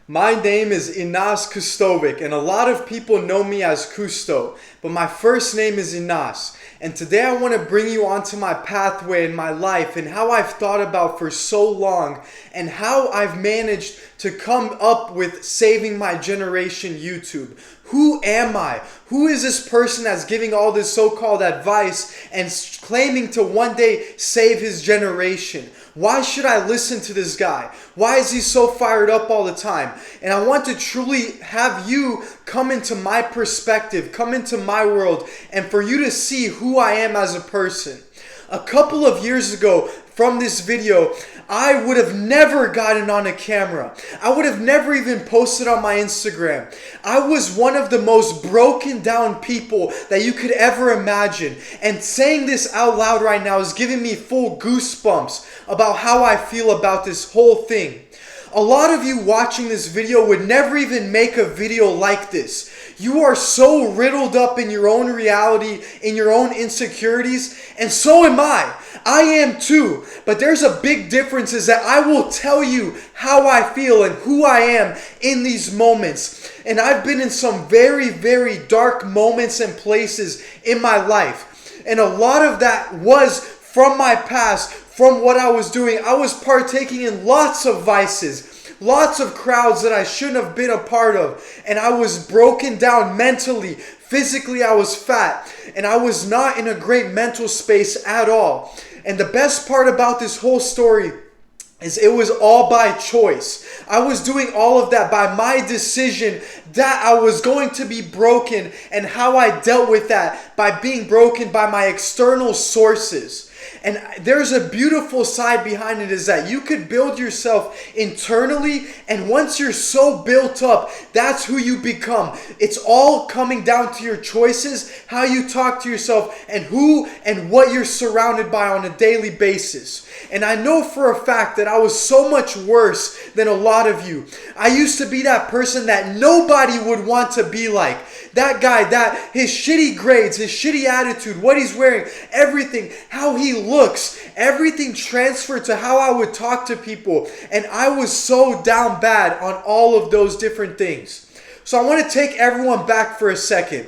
My name is Inas Custovic, and a lot of people know me as Custo, but my first name is Inas. And today I want to bring you onto my pathway in my life and how I've thought about for so long and how I've managed to come up with saving my generation YouTube. Who am I? Who is this person that's giving all this so-called advice and claiming to one day save his generation? Why should I listen to this guy? Why is he so fired up all the time? And I want to truly have you come into my perspective, come into my world, and for you to see who I am as a person. A couple of years ago from this video, I would have never gotten on a camera. I would have never even posted on my Instagram. I was one of the most broken down people that you could ever imagine. And saying this out loud right now is giving me full goosebumps about how I feel about this whole thing. A lot of you watching this video would never even make a video like this. You are so riddled up in your own reality, in your own insecurities, and so am I. I am too. But there's a big difference is that I will tell you how I feel and who I am in these moments. And I've been in some very, very dark moments and places in my life. And a lot of that was from my past, from what I was doing. I was partaking in lots of vices. Lots of crowds that I shouldn't have been a part of. And I was broken down mentally. Physically, I was fat. And I was not in a great mental space at all. And the best part about this whole story is it was all by choice. I was doing all of that by my decision that I was going to be broken and how I dealt with that by being broken by my external sources. And there's a beautiful side behind it is that you could build yourself internally, and once you're so built up, that's who you become. It's all coming down to your choices, how you talk to yourself, and who and what you're surrounded by on a daily basis. And I know for a fact that I was so much worse than a lot of you. I used to be that person that nobody would want to be like. That guy, that his shitty grades, his shitty attitude, what he's wearing, everything, how he looks, everything transferred to how I would talk to people. And I was so down bad on all of those different things. So I want to take everyone back for a second.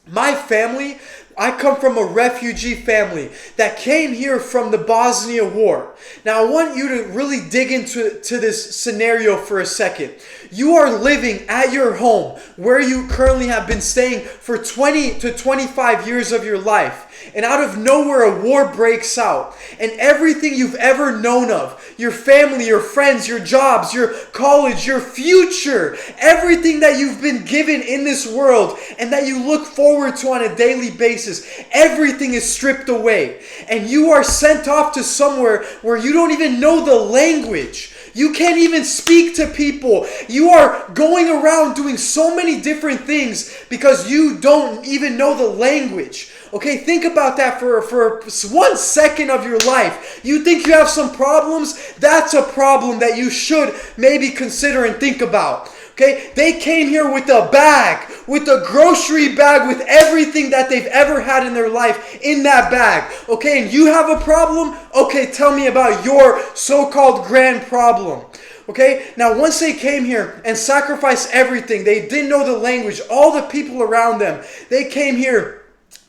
My family, I come from a refugee family that came here from the Bosnia War. Now I want you to really dig into this scenario for a second. You are living at your home where you currently have been staying for 20 to 25 years of your life. And out of nowhere a war breaks out. And everything you've ever known of, your family, your friends, your jobs, your college, your future, everything that you've been given in this world and that you look forward to on a daily basis, everything is stripped away. And you are sent off to somewhere where you don't even know the language. You can't even speak to people. You are going around doing so many different things because you don't even know the language. Okay, think about that for 1 second of your life. You think you have some problems? That's a problem that you should maybe consider and think about. Okay, they came here with a bag, with a grocery bag, with everything that they've ever had in their life in that bag. Okay, and you have a problem? Okay, tell me about your so-called grand problem. Okay, now once they came here and sacrificed everything, they didn't know the language, all the people around them, they came here.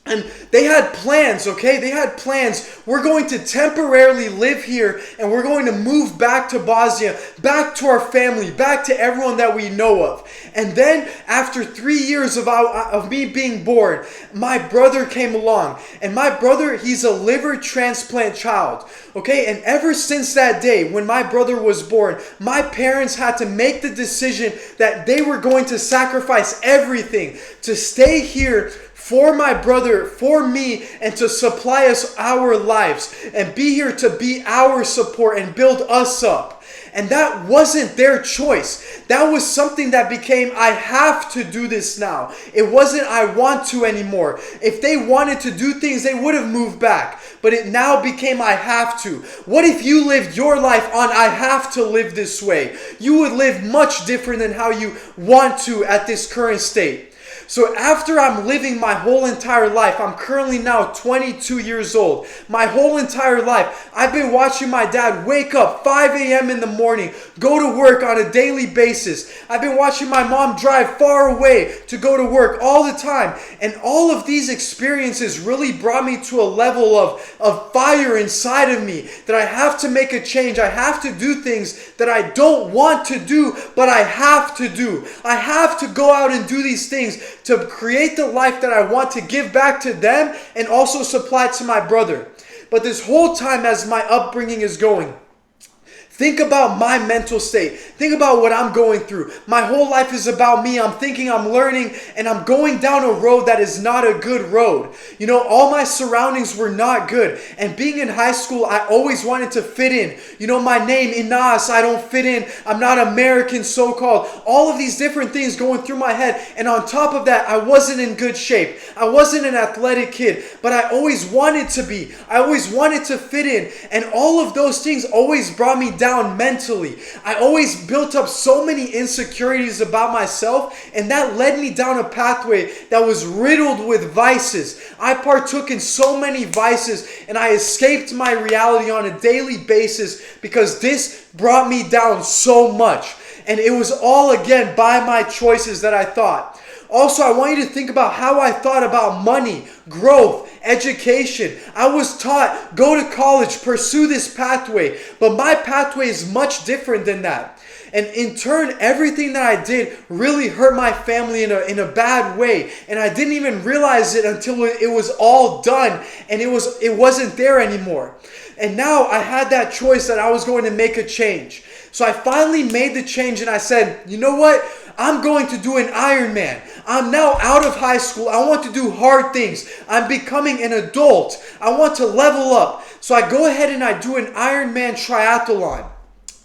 And they had plans, okay? They had plans. We're going to temporarily live here and we're going to move back to Bosnia, back to our family, back to everyone that we know of. And then after 3 years of me being born, my brother came along. And my brother, he's a liver transplant child, okay? And ever since that day when my brother was born, my parents had to make the decision that they were going to sacrifice everything to stay here for my brother, for me, and to supply us our lives and be here to be our support and build us up. And that wasn't their choice. That was something that became, I have to do this now. It wasn't, I want to anymore. If they wanted to do things, they would have moved back. But it now became, I have to. What if you lived your life on, I have to live this way? You would live much different than how you want to at this current state. So after I'm living my whole entire life, I'm currently now 22 years old. My whole entire life, I've been watching my dad wake up 5 a.m. in the morning, go to work on a daily basis. I've been watching my mom drive far away to go to work all the time. And all of these experiences really brought me to a level of fire inside of me that I have to make a change. I have to do things that I don't want to do, but I have to do. I have to go out and do these things to create the life that I want to give back to them and also supply to my brother. But this whole time as my upbringing is going, think about my mental state. Think about what I'm going through. My whole life is about me. I'm thinking, I'm learning, and I'm going down a road that is not a good road. You know, all my surroundings were not good. And being in high school, I always wanted to fit in. You know, my name, Inas, I don't fit in. I'm not American, so-called. All of these different things going through my head. And on top of that, I wasn't in good shape. I wasn't an athletic kid, but I always wanted to be. I always wanted to fit in. And all of those things always brought me down mentally. I always built up so many insecurities about myself, and that led me down a pathway that was riddled with vices. I partook in so many vices, and I escaped my reality on a daily basis because this brought me down so much. And it was all again by my choices that I thought. Also, I want you to think about how I thought about money, growth, education. I was taught, go to college, pursue this pathway. But my pathway is much different than that. And in turn, everything that I did really hurt my family in a bad way. And I didn't even realize it until it was all done and it wasn't there anymore. And now I had that choice that I was going to make a change. So I finally made the change and I said, you know what? I'm going to do an Ironman. I'm now out of high school. I want to do hard things. I'm becoming an adult. I want to level up. So I go ahead and I do an Ironman triathlon,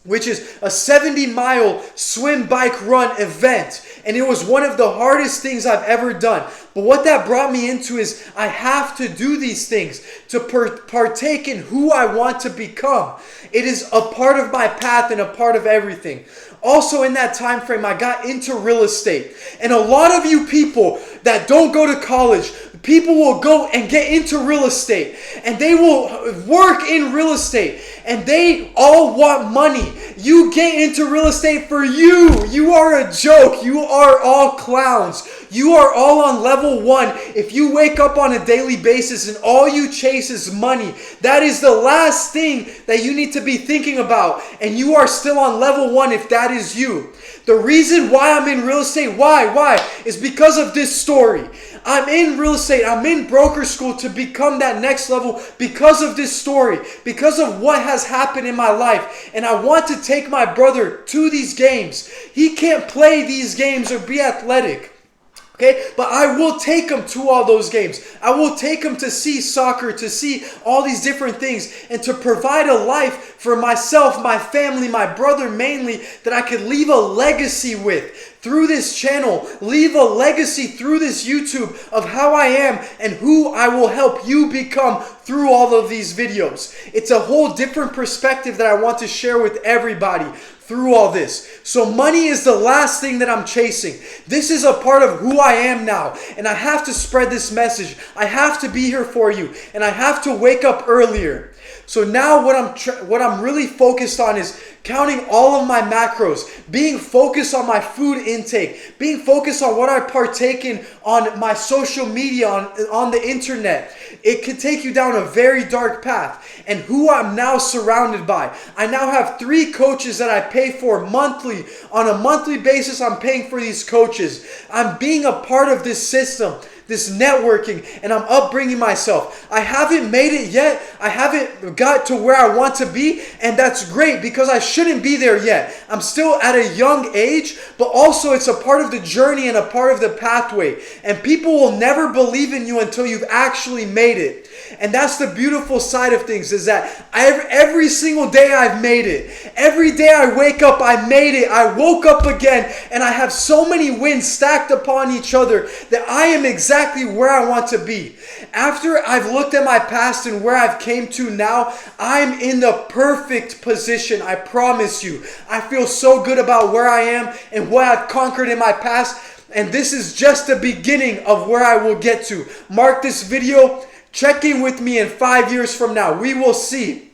which is a 70-mile swim, bike, run event. And it was one of the hardest things I've ever done. But what that brought me into is I have to do these things to partake in who I want to become. It is a part of my path and a part of everything. Also in that time frame, I got into real estate. And a lot of you people that don't go to college, people will go and get into real estate. And they will work in real estate. And they all want money. You get into real estate for you. You are a joke. You are all clowns. You are all on level 1. If you wake up on a daily basis and all you chase is money, that is the last thing that you need to be thinking about. And you are still on level 1 if that is you. The reason why I'm in real estate, why? Is because of this story. I'm in real estate. I'm in broker school to become that next level because of this story, because of what has happened in my life. And I want to take my brother to these games. He can't play these games or be athletic. Okay, but I will take him to all those games. I will take him to see soccer, to see all these different things, and to provide a life for myself, my family, my brother mainly, that I could leave a legacy with through this channel, leave a legacy through this YouTube of how I am and who I will help you become through all of these videos. It's a whole different perspective that I want to share with everybody through all this. So money is the last thing that I'm chasing. This is a part of who I am now, and I have to spread this message. I have to be here for you, and I have to wake up earlier. So now what I'm really focused on is counting all of my macros, being focused on my food intake, being focused on what I partake in on my social media, on the internet. It could take you down a very dark path. And who I'm now surrounded by. I now have 3 coaches that I pay for monthly. On a monthly basis, I'm paying for these coaches. I'm being a part of this system, this networking, and I'm upbringing myself. I haven't made it yet. I haven't got to where I want to be, and that's great because I shouldn't be there yet. I'm still at a young age, but also it's a part of the journey and a part of the pathway. And people will never believe in you until you've actually made it. And that's the beautiful side of things, is that every single day I've made it. Every day I wake up, I made it. I woke up again, and I have so many wins stacked upon each other that I am exactly where I want to be. After I've looked at my past and where I've came to now, I'm in the perfect position, I promise you. I feel so good about where I am and what I've conquered in my past And this is just the beginning of where I will get to. Mark this video. Check in with me in 5 years from now. We will see.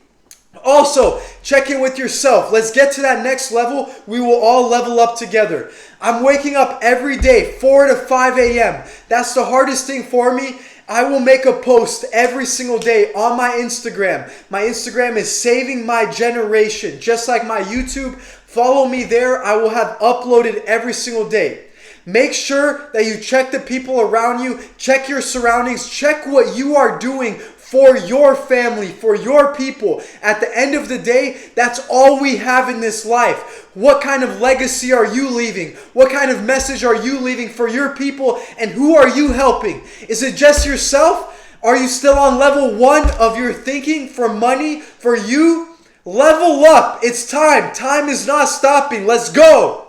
Also, check in with yourself. Let's get to that next level. We will all level up together. I'm waking up every day, 4 to 5 a.m. That's the hardest thing for me. I will make a post every single day on my Instagram. My Instagram is Saving My Generation, just like my YouTube. Follow me there. I will have uploaded every single day. Make sure that you check the people around you, check your surroundings, check what you are doing for your family, for your people. At the end of the day, that's all we have in this life. What kind of legacy are you leaving? What kind of message are you leaving for your people? And who are you helping? Is it just yourself? Are you still on level 1 of your thinking for money, for you? Level up. It's time. Time is not stopping. Let's go.